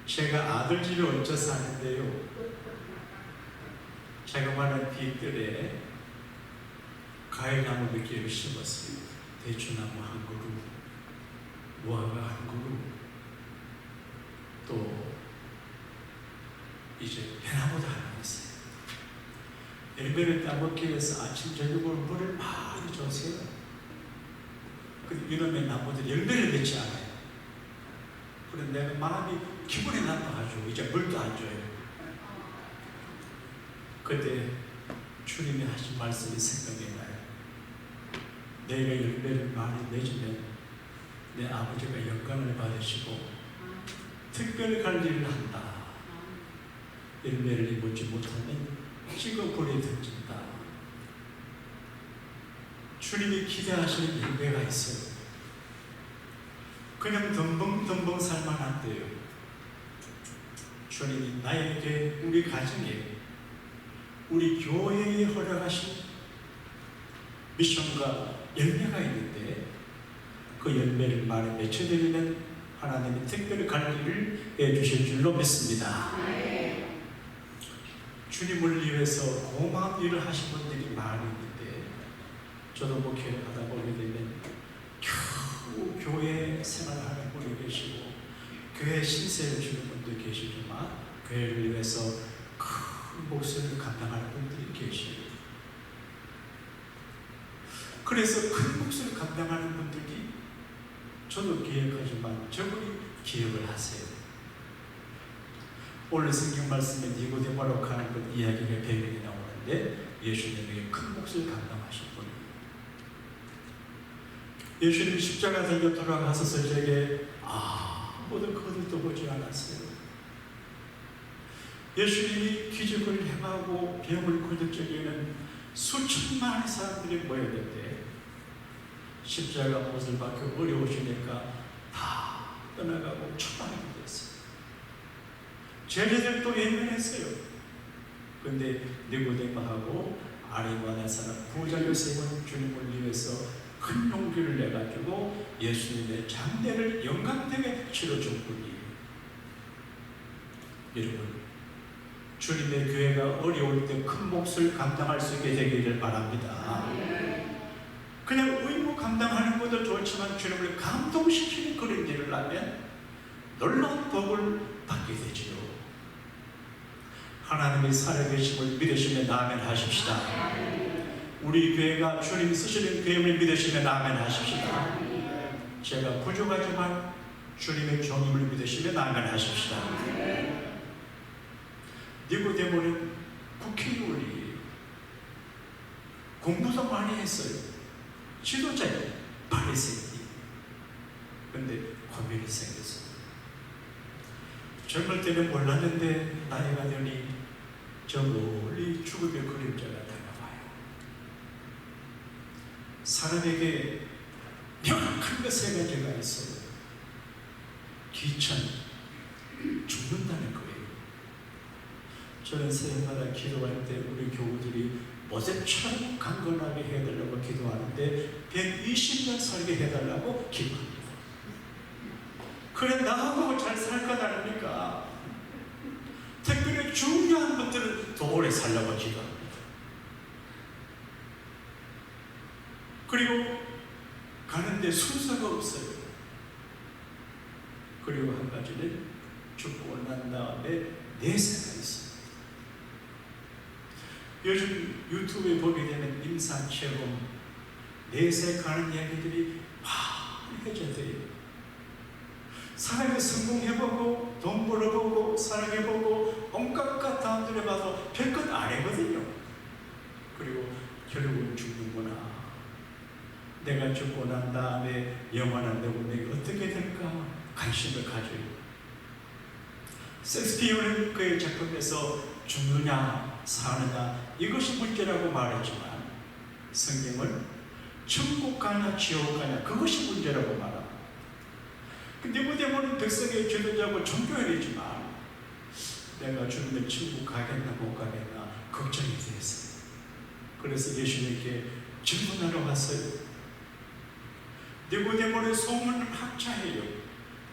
제가 아들 집에 얹혀 사는데요, 자그마한 뒷뜰에 과일나무 몇 개를 심었어요. 대추나무 한 그루, 무화과 한 그루, 또 이제 배나무도 하나 있어요. 열매를 따먹기 위해서 아침 저녁으로 물을 많이 주세요. 이놈의 나무들이 열매를 맺지 않아요. 그런데 내가 마음이 기분이 나빠가지고 이제 물도 안 줘요. 그때 주님이 하신 말씀이 생각이 나요. 내가 열매를 많이 맺으면 내 아버지가 영광을 받으시고 특별 관리를 한다. 열매를 입지 못하면 찍어 불에 던진다. 주님이 기대하시는 열매가 있어요. 그냥 덤벙덤벙 살만 안 돼요. 주님이 나에게, 우리 가정에, 우리 교회에 허락하신 미션과 열매가 있는데 그 열매를 많이 맺혀드리면 하나님이 특별히 관리를 해주실 줄로 믿습니다. 주님을 위해서 고마운 일을 하신 분들이 많이 있는데, 저도 목회를 하다 보게 되면 겨우 교회 생활하는 분이 계시고 교회 신세를 주는 분도 계시지만 교회를 위해서 큰 몫을 감당하는 분들이 계시고, 그래서 큰 몫을 감당하는 분들이 저도 기억하지만 저분이 기억을 하세요. 오늘 성경 말씀에 니고데모라고 하는 분 이야기가 배경이 나오는데, 예수님에게 큰 몫을 감당하신 분이에요. 예수님 십자가 달려 돌아가셔서 저에게 아무도 거들떠 보지 않았어요. 예수님이 기적을 행하고 병을 고칠 적에는 수천만의 사람들이 모였는데 십자가 못을 받기 어려우시니까 다 떠나가고 처방하게 됐어요. 제자들도 예민했어요. 근데 니고데모하고 아리마다의 사람 부자 요셉은 주님을 위해서 큰 용기를 내가지고 예수님의 장례를 영광되게 치러준 분이에요. 여러분, 주님의 교회가 어려울 때 큰 몫을 감당할 수 있게 되기를 바랍니다. 그냥 의무 감당하는 것도 좋지만 주님을 감동시키는 그런 일을 하면 놀라운 복을 받게 되지요. 하나님의 살아계심을 믿으시면 아멘 하십시다. 우리 교회가 주님이 쓰시는 교회임을 믿으시면 아멘 하십시다. 제가 부족하지만 주님의 종임을 믿으시면 아멘 하십시다. 니고데모는 국회의원이에요. 공부도 많이 했어요. 지도자예요. 바리새인이. 그런데 고민이 생겼어요. 젊을 때는 몰랐는데 나이가 되니 저 멀리 죽음의 그림자가 다가와요. 사람에게 명확한 것 세 가지가 있어요. 귀천, 죽는다는 거예요. 저는 새해마다 기도할 때 우리 교우들이 모세처럼 강건하게 해달라고 기도하는데 120년 살게 해달라고 기도합니다. 그래 나하고 잘 살 것 아닙니까? 특별히 중요한 분들은 더 오래 살려고 기도합니다. 그리고 가는데 순서가 없어요. 그리고 한 가지는 죽고 난 다음에 내세가 있어요. 요즘 유튜브에 보게 되면 임상체험, 내세 가는 이야기들이 많이 해줘요. 사람이 성공해보고 돈 벌어보고 사랑해보고 온갖 것 다 들여봐도 별것 안 해거든요. 그리고 결국은 죽는구나. 내가 죽고 난 다음에 영원한 내 운명이 어떻게 될까 관심을 가져요. 섹스피어는 그의 작품에서 죽느냐 사느냐 이것이 문제라고 말했지만 성경은 천국 가냐 지옥 가냐 그것이 문제라고 말합니다. 니고데모는 백성의 지도자고 종교인이지만 내가 죽으면 천국 가겠나 못 가겠나 걱정이 됐어요. 그래서 예수님께 질문하러 왔어요. 니고데모는 소문 학자예요.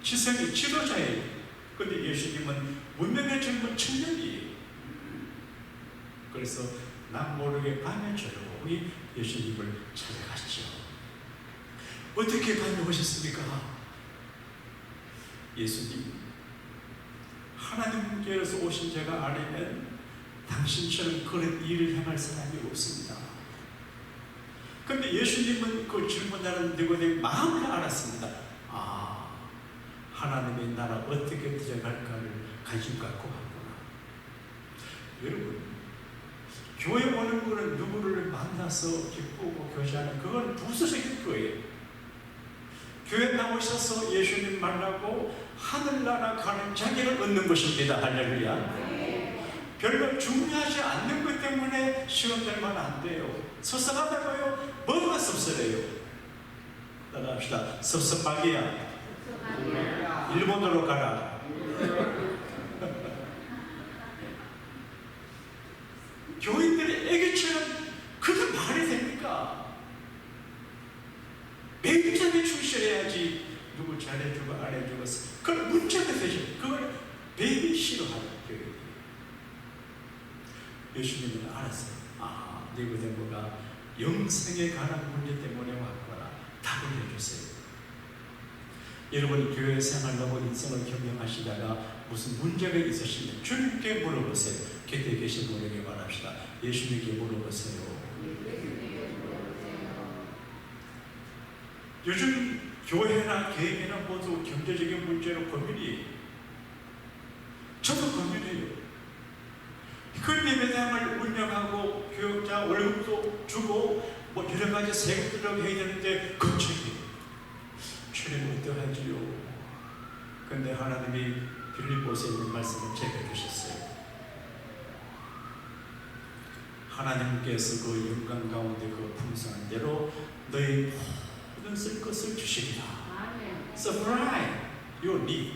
지성이 지도자예요. 근데 예수님은 문명의 젊은 청년이에요. 그래서 남 모르게 밤에 조용히 예수님을 찾아갔죠. 어떻게 다녀오셨습니까? 예수님, 하나님께서 오신 제가 알면 당신처럼 그런 일을 행할 사람이 없습니다. 근데 예수님은 그 질문하는 니고데의 마음을 알았습니다. 아, 하나님의 나라 어떻게 들어갈까를 관심 갖고 갔구나. 여러분, 교회 오는 거는 누구를 만나서 기쁘고 교제하는 그건 부수적인 거예요. 교회 나오셔서 예수님 만나고 하늘나라 가는 자기를 얻는 것입니다. 할렐루야. 별로 중요하지 않는 것 때문에 시험될만 안 돼요. 섭섭하다고요? 뭐가 섭섭해요? 따라합시다. 섭섭하기야. 일본으로 가라. 교인들이 애기처럼 그게 말이 됩니까? 매일자에 충실해야지. 누구 잘해주고 안 해주고 그건 문제가 되죠. 그걸 매일 싫어하는 교인이. 예수님은 알았어요. 아, 니고데모가 영생에 관한 문제 때문에 왔구나. 답을 해주세요. 여러분이 교회 생활하고 인생을 경영하시다가 무슨 문제가 있으시면 주님께 물어보세요. 곁에 계신 분에게 말합시다. 예수님께 물어보세요. 요즘 교회나 개인이나 모두 경제적인 문제로 고민이에요. 저도 고민해요. 큰 예배당을 운영하고 교육자 월급도 주고 뭐 여러 가지 세금들을 해야 되는데 걱정이에요. 주님 어떡하지요? 근데 하나님이 빌립보서에 있는 말씀을 제게 주셨어요. 하나님께서 그 영광 가운데 그 풍성한 대로 너희 모든 쓸 것을 주시리라. Supply your need.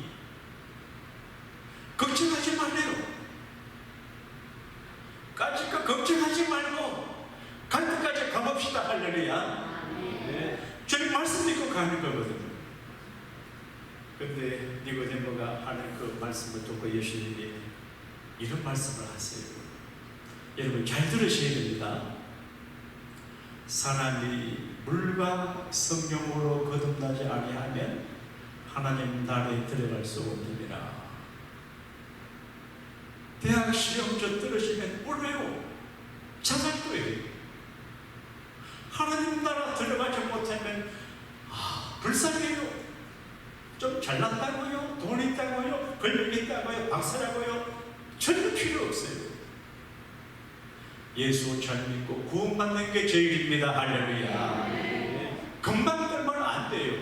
걱정하지 말래요. 까짓거 걱정하지 말고 갈 때까지 가봅시다. 할렐루야. 네. 주님 말씀 믿고 가는 거거든요. 근데 니고데모가 하는 그 말씀을 듣고 예수님이 이런 말씀을 하세요. 여러분 잘 들으셔야 됩니다. 사람이 물과 성령으로 거듭나지 아니하면 하나님 나라에 들어갈 수 없느니라. 대학 시험저 떨어지면 울어요. 자살 거예요. 하나님 나라 들어가지 못하면 불쌍해요. 좀 잘났다고요? 돈 있다고요? 권력 있다고요? 박사라고요? 전혀 필요 없어요. 예수 잘 믿고 구원받는 게 제일입니다. 할렐루야. 네. 금방 들면 안 돼요.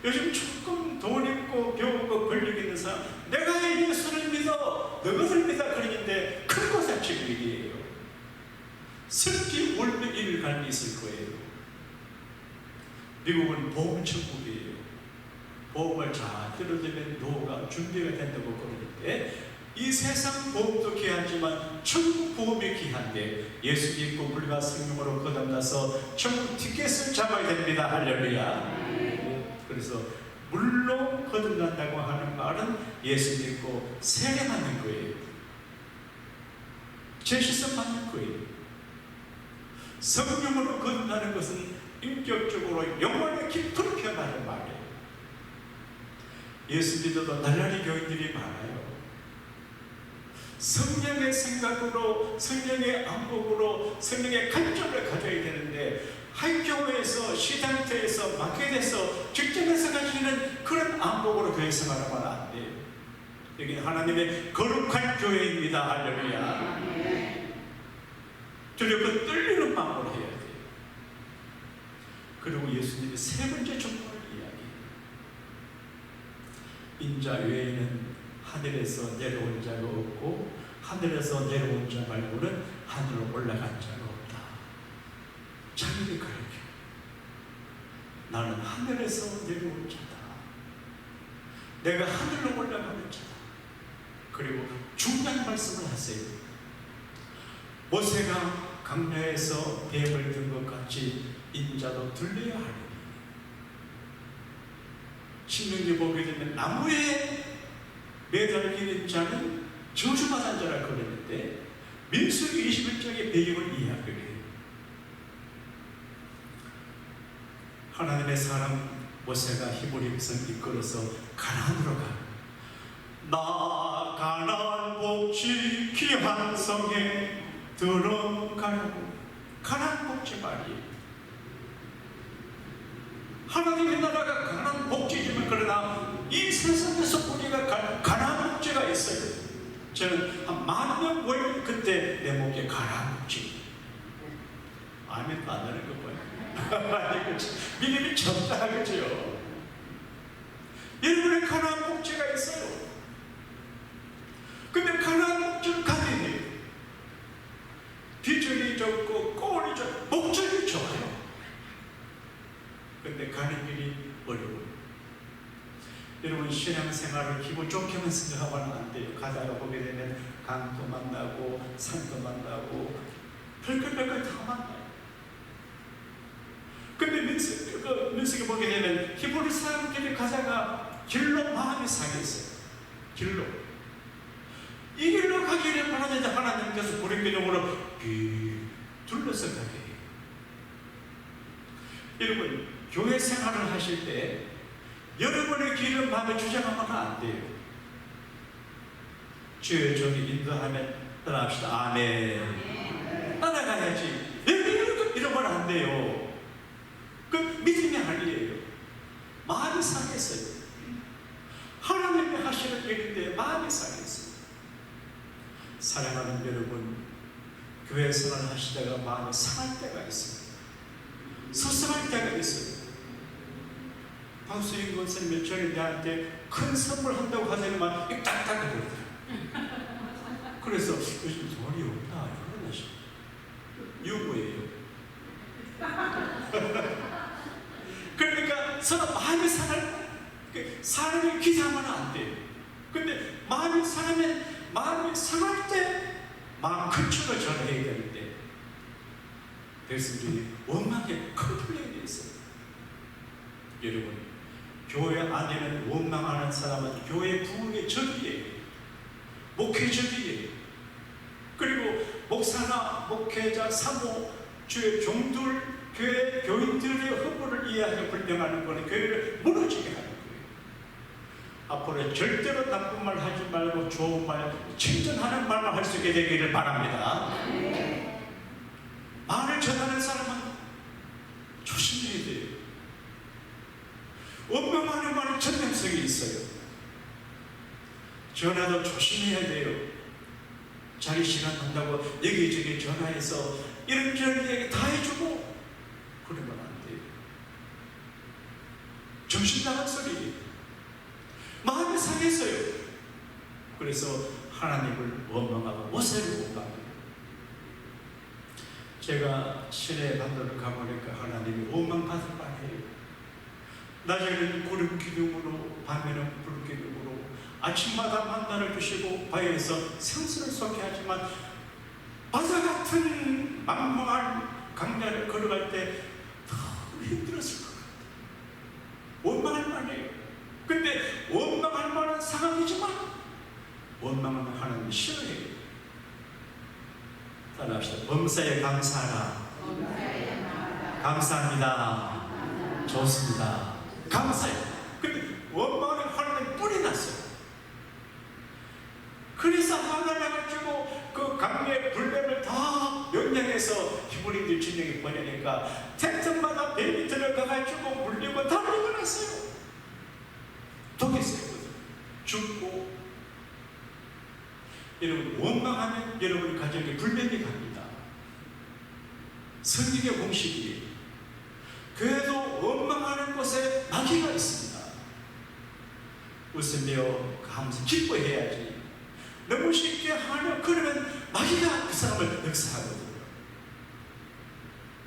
요즘 조금 돈 있고 배우고 권력 있는 사람, 내가 예수를 믿어, 너희들 믿어 그러는데 큰 거 사치고 얘기해요. 슬피 울며 이를 갈미 있을 거예요. 미국은 보험천국이에요. 보험을 잘 들어주면 노후가 준비가 된다고 그러는데 이 세상 보험도 귀하지만 천국 보험이 귀한데 예수 믿고 물과 성령으로 거듭나서 천국 티켓을 잡아야 됩니다. 할렐루야. 그래서 물로 거듭난다고 하는 말은 예수 믿고 세례 받는 거예요. 제시성 받는 거예요. 성령으로 거듭나는 것은 인격적으로 영혼의 깊은 변화를 말해요. 예수 믿어도 날라리 교인들이 많아요. 성령의 생각으로, 성령의 안목으로, 성령의 관점을 가져야 되는데 학교에서, 시장터에서, 마켓에서, 직장에서 가지는 그런 안목으로 교회 생활하면 안 돼요. 여기 하나님의 거룩한 교회입니다. 할렐루야. 두렵고 떨리는 마음으로 해야 돼요. 그리고 예수님이 세 번째 정보를 이야기해요. 인자 외에는 하늘에서 내려온 자가 없고 하늘에서 내려온 자 말고는 하늘로 올라간 자가 없다. 자기를 가르쳐. 나는 하늘에서 내려온 자다. 내가 하늘로 올라가는 자다. 그리고 중요한 말씀을 하세요. 모세가 강야에서 뱀을 든 것 같이 인자도 들려야 하리니 신명기 보게 되면 나무에 매달리는 자는 저주받은 자라 그러는데 민수기 21장의 배경을 이야기를 해요. 하나님의 사람 모세가 히브리 백성 이끌어서 가나안으로 가. 나 가나안 복지 귀한 성에 들어가라고. 가나안 복지 말이에요. 하나님의 나라가 가나안 복지지만 그러나 이 세상에서 우리가 가나안 복지가 있어요. 저는 한 10,000명 모이면 그때 내 목에 가나안 복지. 아멘도 안 하는 거 봐요. 믿음이 적다 그죠? 여러분의 가나안 복지가 있어요. 근데 가나안 복지를 가져야 돼요. 비전이 좋고 꼴이 좋고 목적이 좋아요. 근데 가는 길이 어려워요. 여러분 신앙생활을 기분 좋게만 생각하면 안 돼요. 가다가 보게 되면 강도 만나고 산도 만나고 별걸 다 만나요. 근데 민수기 보게 되면 히브리 사람들이 가다가 길로 마음이 상했어요. 길로 이 길로 가기를 바라는데 하나님께서 불행기적으로 둘러서 가게 해요. 여러분 교회 생활을 하실 때 여러분의 길을 마음에 주장하면 안 돼요. 주의 종이 인도하면 따라합시다. 아멘. 따라가야지. 이러면 안 돼요. 그 믿음이 아니에요. 마음이 상했어요. 하나님이 하시는 일인데 마음이 상했어요. 사랑하는 여러분, 교회 생활을 하시다가 마음이 상할 때가 있어요. 서성할 때가 있어요. 박수인 권사님이 전에 내한테 큰 선물 한다고 하더니만 딱딱 그러더라고요. 그래서 요즘 돈이 없다 이러는 것이 유무예요. 그러니까 서로 마음이 상할 사람이 기대하면 안 돼요. 근데 마음이 상할 때 마음 큰 축을 전해야 되는데 백성들이 원망에 컴플레인이 돼 있어요. 여러분 교회 안에는 원망하는 사람은 교회 부흥의 적이에요. 목회적이에요. 그리고 목사나 목회자, 사모, 주의 종들, 교회 교인들의 허물을 이해하여 불평하는 것은 교회를 무너지게 하는 거예요. 앞으로 절대로 나쁜 말 하지 말고 좋은 말, 칭찬하는 말만 할 수 있게 되기를 바랍니다. 말을 전하는 사람은 조심해야 돼요. 원망하는 말은 전염성이 있어요. 전화도 조심해야 돼요. 자기 시간 한다고 여기저기 전화해서 이런저런 얘기 다 해주고 그러면 안 돼요. 정신 나간 소리. 마음이 상했어요. 그래서 하나님을 원망하고 모세를 원망해요. 제가 시내 반도를 가보니까 하나님이 원망받을 바예요. 낮에는 구름 기둥으로 밤에는 불 기둥으로 아침마다 만나를 주시고 바위에서 생수를 쏟게 하지만 바다 같은 망망한 강야를 걸어갈 때 너무 힘들었을 것 같아요. 원망할 만해요. 근데 원망할 만한 상황이지만 원망은 하나님이 싫어해요. 따라합시다. 범사에 감사하라. 감사합니다. 좋습니다. 감사해요. 근데 원망은 하나님 뿔이 났어요. 그래서 화가 나가지고 그 강의 불뱀을 다 명령해서 히브리들 진영이 보내니까 텐트마다 뱀이 들어가가지고 물리고 다 물려놨어요. 독이 세거든. 죽고. 여러분 원망하면 여러분 가정에 불뱀이 갑니다. 성경의 공식이에요. 그래도 원망하는 곳에 마귀가 있습니다. 웃으며 감사 기뻐해야지. 너무 쉽게 하려 그러면 마귀가 그 사람을 역사하거든요.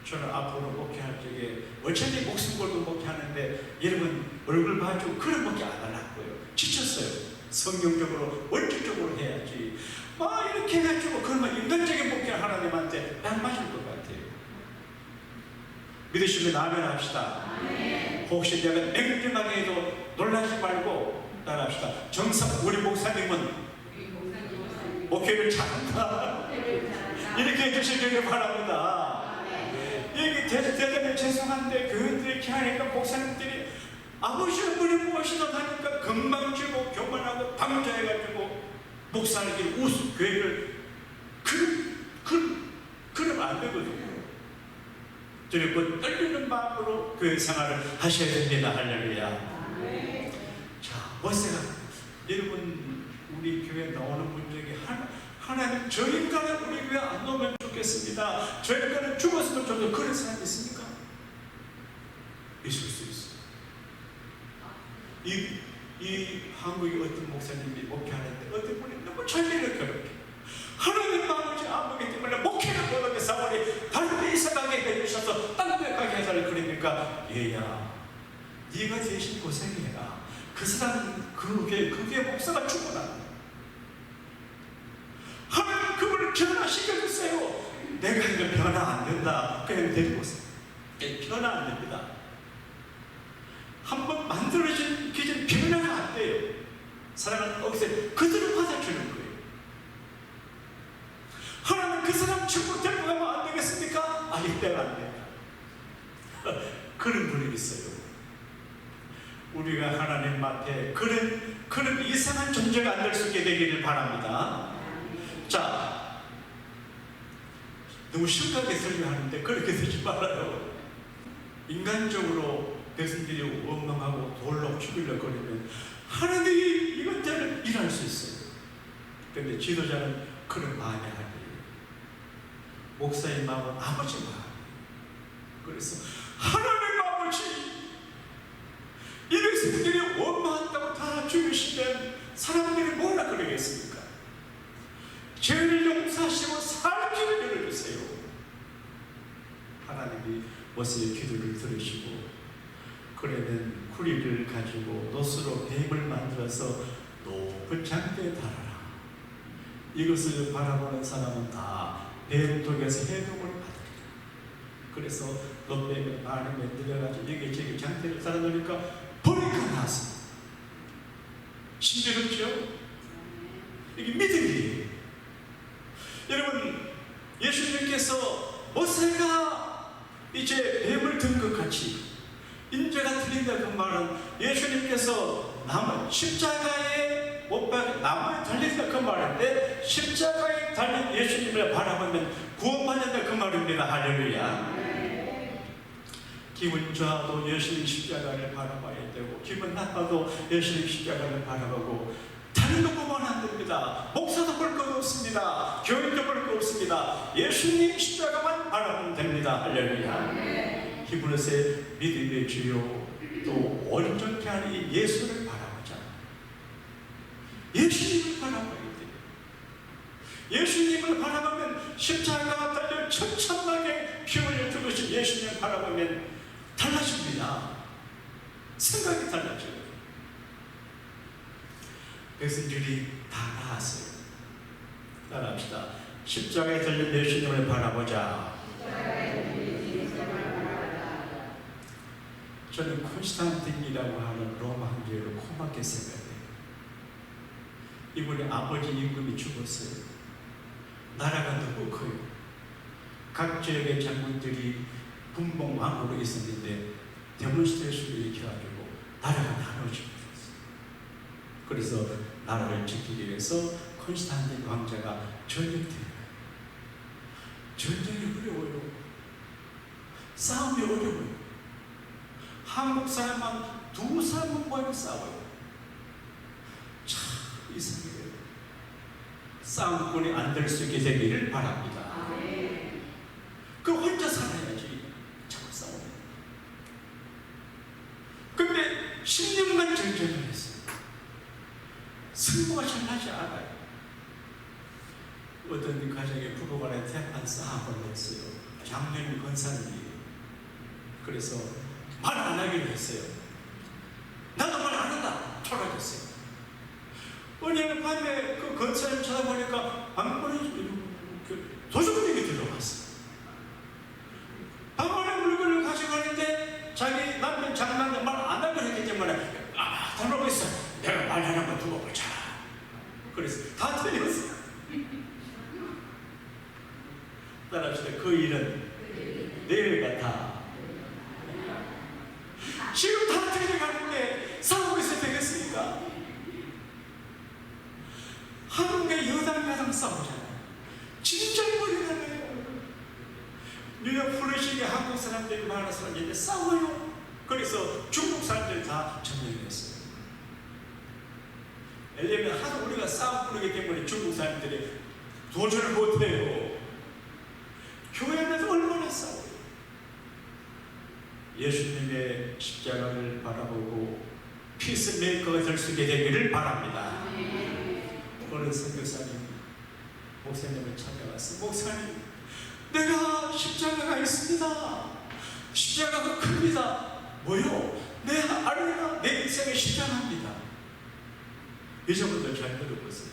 저는 앞으로 목회할 적에 어차피 목숨 걸고 목회하는데 여러분 얼굴 봐주고 그런 목회 안 하려고요. 지쳤어요. 성경적으로 원칙적으로 해야지. 막 이렇게 해가지고 그러면 인간적인 목회를 하나님한테 딱 맞을 것 같아요. 믿으시면 아멘 합시다. 아멘. 혹시 내가 냉정하게 해도 놀라지 말고 따라합시다. 정상 우리 목사님은 목회를 잘한다 이렇게 해주시기를 바랍니다. 이게 대단히 죄송한데 교회들이 이렇게 하니까 목사님들이 아버지 어머니 무엇이나 하니까 건방지고 교만하고 방자해가지고 목사님들이 교회를 그러면 안 되거든요. 여러분 떨리는 마음으로 교회 생활을 하셔야 됩니다. 할렐루야. 자, 뭐세가 여러분 우리 교회 나오는 분 중에 하나님 저 인간은 우리 교회 안 나오면 좋겠습니다. 저 인간은 죽었으면 좋겠다. 그런 사람이 있습니까? 있을 수 있어요. 이 한국의 어떤 목사님이 목회하는데 어떤 분이 너무 자기를 괴롭게 하나님 아버지 아버지 때문에 목회를 못하게 사모니 다른 데 이사가게 해주셔서 딴 데 가게 해달라. 그러니까 얘야 네가 대신 고생해라. 그 사람은 그게 목사가 죽어나 하나님 그분을 변화시켜주세요. 내가 이거 변화 안 된다. 그냥 데리고 오세요. 변화 안 됩니다. 한번 만들어진 기준 변화가 안 돼요. 사랑하는 억세 그들을 받아주는 거예요. 하나님 그 사람 죽고 데리고 가면 안 되겠습니까? 아 이때가 안 된다. 그런 분이 있어요. 우리가 하나님 앞에 그런 이상한 존재가 안 될 수 있게 되기를 바랍니다. 자, 너무 심하게 설명하는데 그렇게 되지 말아요. 인간적으로 백성들이 원망하고 돌로 죽이려고 그러면 하나님이 이것들을 일할 수 있어요. 그런데 지도자는 그런 마음이 아니에요. 목사의 마음은 아버지 마음. 그래서 하나님 아버지 이 백성들이 원망한다고 다 죽이시면 사람들이 뭐라 그러겠습니까? 죄를 용서하시고 살기를 열어주세요. 하나님이 모세의 기도를 들으시고 그러면 구리를 가지고 노스로 뱀을 만들어서 높은 장대에 달아라. 이것을 바라보는 사람은 다 뱀 독에서 해독을 받으리라. 그래서 높뱀의 마음에 들어가지고 여기저기 장대를 달아놓으니까 보리가 나왔습니다. 신비롭죠? 이게 믿음이에요. 여러분 예수님께서 모세가 이제 뱀을 든 것 같이 인재가 틀린다 그 말은 예수님께서 십자가에 못 박혀 나무에 달린다 그 말인데 십자가에 달린 예수님을 바라보면 구원받는다 그 말입니다. 할렐루야. 기분 좋아도 예수님 십자가를 바라봐야 되고 기분 나빠도 예수님 십자가를 바라보고 다른 거 보면 안 됩니다. 목사도 볼 것 없습니다. 교회도 볼 것 없습니다. 예수님 십자가만 바라보면 됩니다. 할렐루야. 히브리서의 믿음의 주요 또 온전케 하는 이 예수를 바라보자. 예수님을 바라봐야 돼요. 예수님을 바라보면 십자가가 달려 천천하게 피 흘려 죽으신 예수님을 바라보면 달라집니다. 생각이 달라져요. 백성들이 다 나았어요. 따라합시다. 십자가에 달린 예수님을 바라보자. 저는 콘스탄틴이라고 하는 로마 황제를 고맙게 생각해요. 이분의 아버지 임금이 죽었어요. 나라가 너무 커요. 각 지역의 장군들이 분봉 왕으로 있었는데 데몬스트레이션을 일으켜가지고 나라가 나눠지고 있었어요. 그래서 나라를 지키기 위해서 콘스탄틴 왕자가 전쟁터에 전쟁이 어려워요. 싸움이 어려워요. 한국 사람만 두 사람은 모여서 싸워요. 참 이상해요. 싸움꾼이 안 될 수 있게 되기를 바랍니다. 그 혼자 살아야지. 자꾸 싸우네. 근데 10년간 전쟁을 했어요. 승부가 잘 나지 않아요. 어떤 가정의 부부간에 대판 싸움을 했어요. 장녀님 권사님이. 그래서 말 안 하기로 했어요. 나도 말 안 한다. 초라졌어요. 어느 밤에 그 권사님 찾아보니까 방문에 도둑놈이 들어왔어요. 방문에 물건을 가져가는데 자기 남편 장난감 한번 두고 보자. 그래서 다 틀렸어. 따라합시다. 그 일은 내일 같아. 지금 다 틀려가는데 싸우고 있어도 되겠습니까? 한국의 여당 싸우잖아요. 진짜 머리가 나요. 뉴욕 플러시게 한국 사람들이 많아서 이제 싸워요. 그래서 중국 사람들이 다 점령했어요. 왜냐면 하도 우리가 싸움 부르기 때문에 중국 사람들이 도전을 못해요. 교회 안에서 얼마나 싸워요. 예수님의 십자가를 바라보고 피스메이커가 될 수 있게 되기를 바랍니다. 어느 선교사님 목사님을 찾아왔어. 목사님, 내가 십자가가 있습니다. 십자가가 큽니다. 뭐요? 내 아내가 내 인생의 십자가입니다. 여자분들 잘 들어보세요.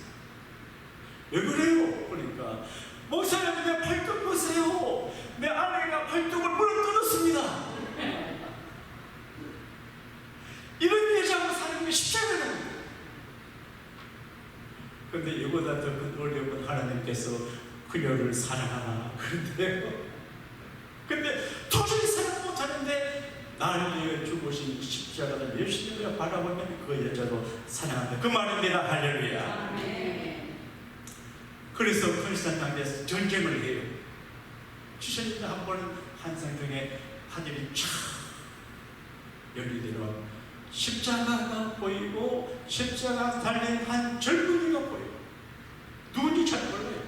왜 그래요? 그러니까 목사님, 내 팔뚝 보세요. 내 아내가 팔뚝을 물어뜯었습니다. 이런 여자하고 사는 게 십자가는. 그런데 이보다 더 큰 어려움은 하나님께서 그녀를 사랑하나 그런데요. 근데 도저히 사랑 못하는데 나를 위해 죽으신 십자가를 예수님을 바라보면 그 여자도 사랑한다. 그 말입니다. 할렐루야. 그래서 크리스찬 당대에서 전쟁을 해요. 주선님도 한 번은 환상 중에 하늘이 쫙 열리더라. 십자가가 보이고 십자가 달린 한 젊은이가 보여요. 누군지 잘 몰라요.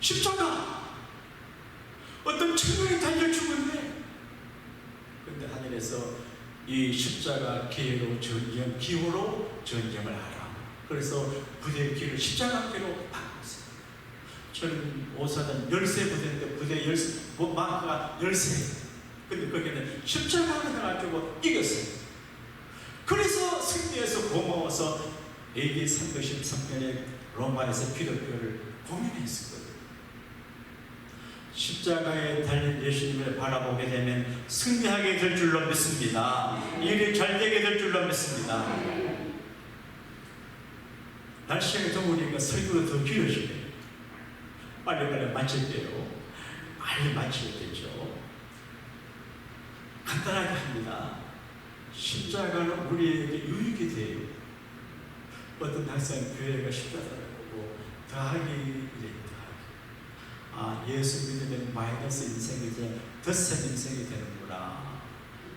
십자가! 어떤 청년이 달려 죽었네. 근데 하늘에서 이 십자가 기회로 전쟁, 기호로 전쟁을 하라. 그래서 부대의 길을 십자가 길로 바꿨어요. 저는 오사단 10세 부대인데 부대 10세, 마크가 10세. 근데 거기는 십자가를 해가지고 이겼어요. 그래서 승리해서 고마워서 AD 313년에 로마에서 기독교를 공인했었거든요. 십자가에 달린 예수님을 바라보게 되면 승리하게 될 줄로 믿습니다. 일이 잘 되게 될 줄로 믿습니다. 날씨가 더우니까 설교가 더 길어지네요. 빨리빨리 마칠게요. 빨리 마쳐야 되죠. 간단하게 합니다. 십자가는 우리에게 유익이 돼요. 어떤 학생 교회가 십자가를 보고 더하기 더하기. 예수 믿으면 마이너스 인생이 이제 덧셈 인생이 되는구나.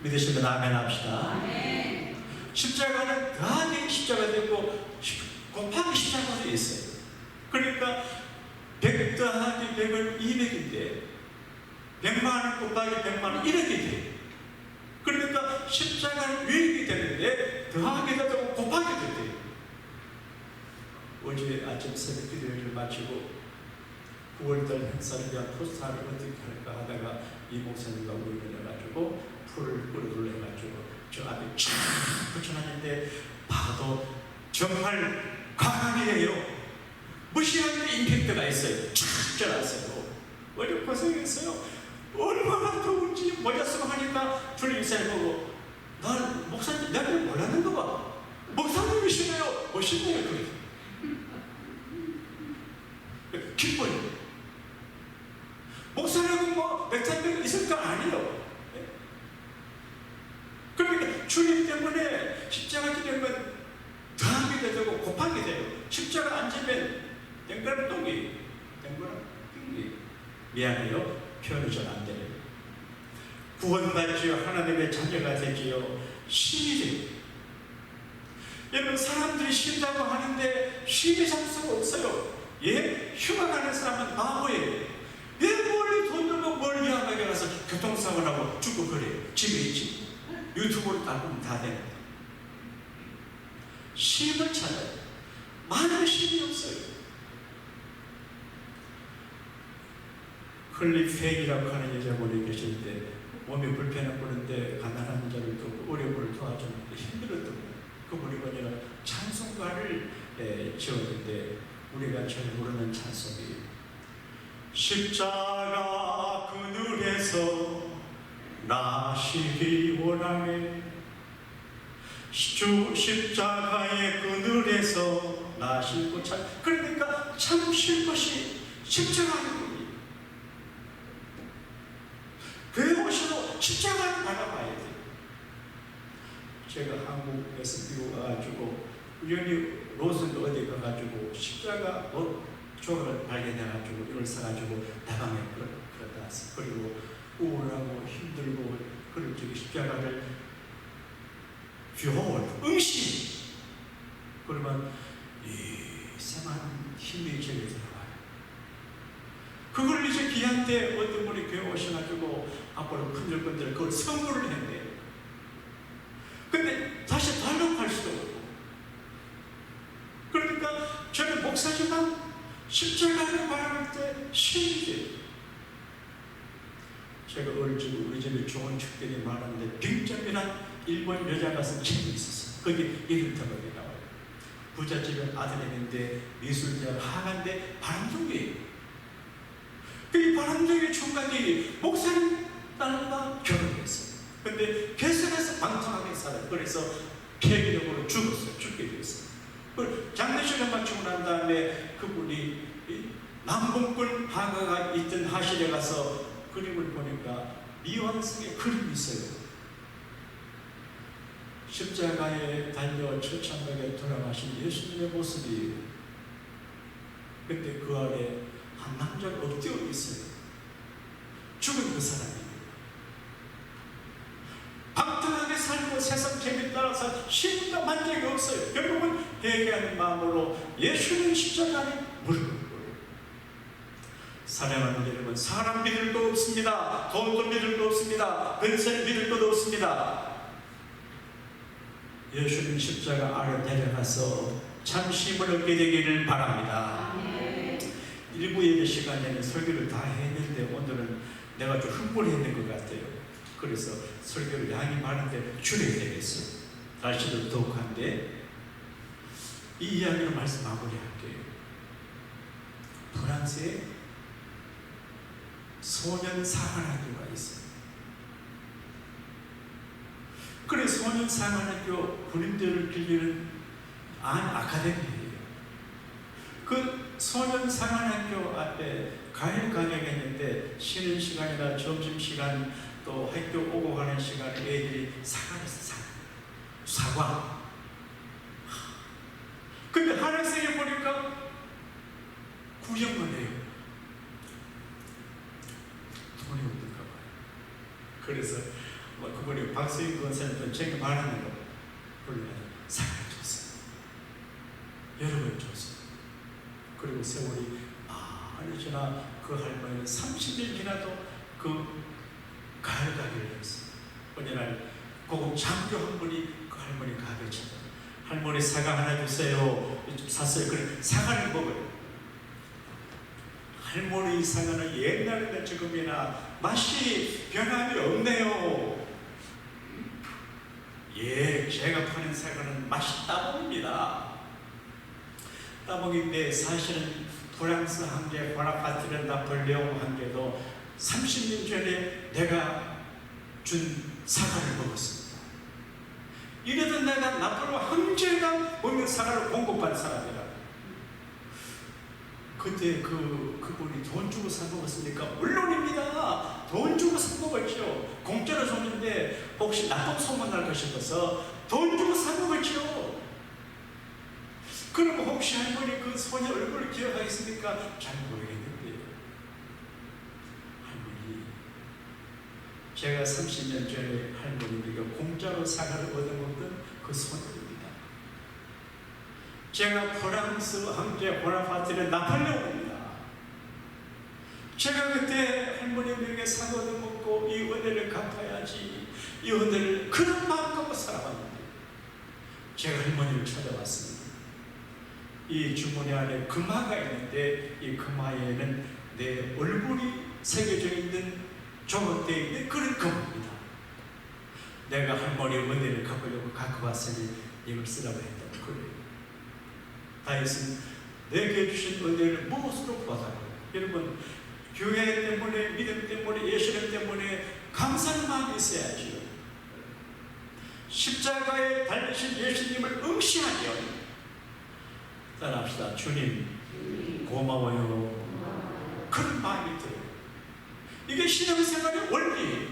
믿으시면 아멘 합시다. 아멘. 십자가는 더하기 십자가 되고 곱하기 십자가가 되어 있어요. 그러니까 100 더하기 100은 200인데 100만원 곱하기 100만원 1억이 돼요. 그러니까 십자가는 유익이 되는데 더하기도 되고 곱하기도 돼요. 어제 아침 새벽 기도회를 마치고 9월달 행사를 위한 포스터를 어떻게 할까 하다가 이 목사님과 우리를 해가지고 풀을 끌어들여 해가지고 저 앞에 쫙 붙여놨는데 봐도 정말 과감해요. 무시하는 임팩트가 있어요. 쫙 쪄놨어요. 어제 고생했어요. 얼마나 더운지 모자 쓰고 하니까 주님 인사해 보고 난 목사님 내가 몰랐는 거 봐. 목사님이시네요. 멋있네요. 그래. 기뻐요. 목사님은 뭐 맥자병 있을 거 아니에요. 그러니까 주님 때문에 십자가 지면 더하게 되고 곱하게 돼요. 십자가 안 지면 땡그랑똥이 땡그랑똥이 미안해요. 표현이 잘 안 되네요. 구원받지요. 하나님의 자녀가 되지요. 신이 돼요. 여러분 사람들이 쉰다고 하는데 쉼이 살 수가 없어요. 휴가 가는 사람은 바보예요. 멀리 돈 들고 멀리 야간에 가서 교통사고를 하고 죽고 그래요. 집에 있지. 유튜브를 닦으면 다 됩니다. 쉼을 찾아요. 많은 쉼이 없어요. 클립 페이라고 하는 여자분이 계시는데 몸이 불편해 보는데 가난한 자를 돕고 어려움을 도와주는데 힘들었던 거예요. 그분이 뭐냐면 찬송가를 지었는데 우리가 잘 모르는 찬송이에요. 십자가 그늘에서 나시기 원하네. 주 십자가의 그늘에서 나 싣고 참, 그러니까 참 쉴 것이 십자가인 겁니다. 교회 오셔도 십자가를 바라봐야 돼요. 제가 한국에서 미국 와가지고 우연히 로슨 어디 가가지고 십자가 조각을 발견해가지고 이걸 사가지고 다방에 그러다 왔어요. 그리고 우울하고 힘들고 그런 저기 십자가를 교월 응시 그러면 이 생한 힘이 제게 들어와요. 그걸 이제 귀한 때 어떤 분이 교회 오셔가지고 앞으로 큰절건들 그걸 선물을 했네요. 근데 다시 달력할 수도 없고, 그러니까 저는 목사지만 십자가를 바라볼 때 신기해요. 제가 어릴 적 우리 집에 좋은 축들이 많았는데 빙점이란 일본 여자가 쓴 책이 있었어요. 거기 이름 터벅이 나와요. 부잣집에 아들인데 미술대학 하간데 바람둥이에요. 그 바람둥이 총각이 목사님 딸과 결혼했어요. 근데 개선해서 방탕하게 살아요. 그래서 폐기적으로 죽었어요. 죽게 됐어요. 장례식을 마치고 난 다음에 그분이 남봉꾼 화가가 있던 하실에 가서 그림을 보니까 미완성의 그림이 있어요. 십자가에 달려 처참하게 돌아가신 예수님의 모습이에요. 근데 그 아래 한 남자가 엎드려 있어요. 죽은 그 사람이에요. 방탕하게 살고 세상 재미 따라서 신분도 만족이 없어요. 결국은 회개하는 마음으로 예수님 십자가에 무릎을 꿇어요. 사랑하는 여러분, 사람 믿을 것 없습니다. 돈도 믿을 것 없습니다. 근세를 믿을 것 없습니다. 예수님 십자가 아래 내려가서 참 힘을 얻게 되기를 바랍니다. 일부 예배 시간에는 설교를 다 했는데 오늘은 내가 좀 흥분했는 것 같아요. 그래서 설교를 양이 많은데 줄여야 되겠어요. 날씨도 더욱한데 이 이야기로 말씀 마무리할게요. 프랑스에 소년 사관학교가 있어요. 그래 소년 사관학교 군인들을 길리는 아카데미예요. 그 소년 사관학교 앞에 과일 가게가 있는데 쉬는 시간이나 점심시간 또 학교 오고 가는 시간에 애들이 사과를 사과. 근데 한 학생이 보니까 구경만 해요. 돈이 없는가 봐요. 그래서 그분이 박수인 권사님도 제가 말하는 거 불러요. 사과를 줬어요. 여러 번 줬어요. 그리고 세월이 많이 지나 그 할머니는 30년 지나도 그 가을 가게를 했어요. 어느 날 고급 장교 한 분이 그 할머니 가게 찾아요. 할머니 사과 하나 주세요. 샀어요. 그래 사과를 먹어요. 할머니 사과는 옛날이나 지금이나 맛이 변함이 없네요. 예, 제가 파는 사과는 맛이 따봉입니다. 따봉인데 사실은 프랑스 황제 보나파트르 나폴레옹 황제도 30년 전에 내가 준 사과를 먹었습니다. 이래도 내가 나폴레옹 황제가 먹는 사과를 공급한 사람이라. 그때 그분이 돈 주고 사 먹었습니까? 물론입니다. 돈 주고 사 먹었죠. 공짜로 줬는데 혹시 나쁜 소문 날까 싶어서 돈 주고 사 먹었죠. 그럼 혹시 할머니 그 소녀 얼굴을 기억하겠습니까? 잘 모르겠는데요. 할머니, 제가 30년 전에 할머니가 공짜로 사과를 얻어먹던 그 소녀입니다. 제가 프랑스 황제 보나파트르 나폴레옹입니다. 제가 그때 할머니에게 사과 얻어먹고 이 은혜를 갚아야지, 이 은혜를 그런 마음 갖고 살아왔는데 제가 할머니를 찾아왔습니다. 이 주머니 안에 금화가 있는데 이 금화에는 내 얼굴이 새겨져 있는 조각되어 있는 그런 금화입니다. 내가 할머니의 은혜를 갚으려고 갖고 왔으니 이걸 쓰라고 했던 거예요. 다윗은 내게 주신 은혜를 무엇으로 받아요? 여러분, 교회 때문에, 믿음 때문에, 예수님 때문에 감사의 마음이 있어야지요. 십자가에 달리신 예수님을 응시하며 따라합시다. 주님 고마워요. 그런 마음이 들어요. 이게 신앙생활의 원리예요.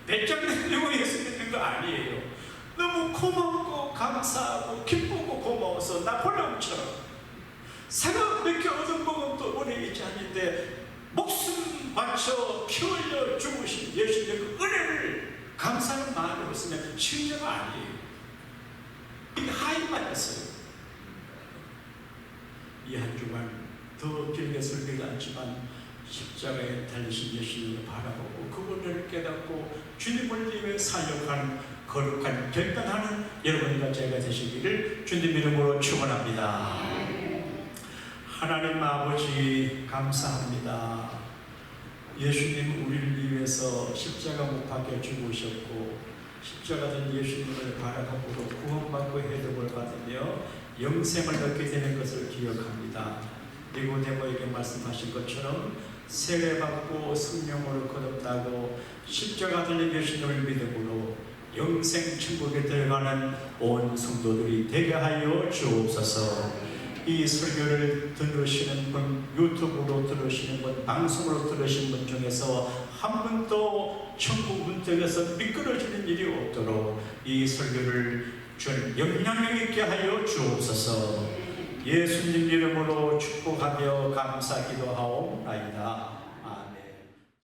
배짱내려고 예수 믿는 거 아니에요. 너무 고맙고 감사하고 기쁘고 고마워서 나폴레옹처럼 새가 몇 개 얻어먹은 또 은혜이지 않는데 목숨 바쳐 피 흘려 죽으신 예수님의 그 은혜를 감사하는 마음으로 쓰면 신자가 아니에요. 이게 하인만이었어요. 이 한 주간 더 길게 설교가 않지만 십자가에 달리신 예수님을 바라보고 그분을 깨닫고 주님을 위해 사역하는 거룩한 결단하는 여러분과 제가 되시기를 주님 이름으로 축원합니다. 하나님 아버지 감사합니다. 예수님 우리를 위해서 십자가 못 박혀 죽으셨고 십자가된 예수님을 바라보고 구원받고 해독을 받으며 영생을 얻게 되는 것을 기억합니다. 니고데모에게 말씀하신 것처럼 세례받고 성령으로 거듭나고 십자가 달린 예수님을 믿음으로 영생 천국에 들어가는 온 성도들이 되게 하여 주옵소서. 이 설교를 들으시는 분, 유튜브로 들으시는 분, 방송으로 들으시는 분 중에서 한 분도 천국 문턱에서 미끄러지는 일이 없도록 이 설교를 주님 영향력 있게 하여 주옵소서. 예수님 이름으로 축복하며 감사 기도하옵나이다.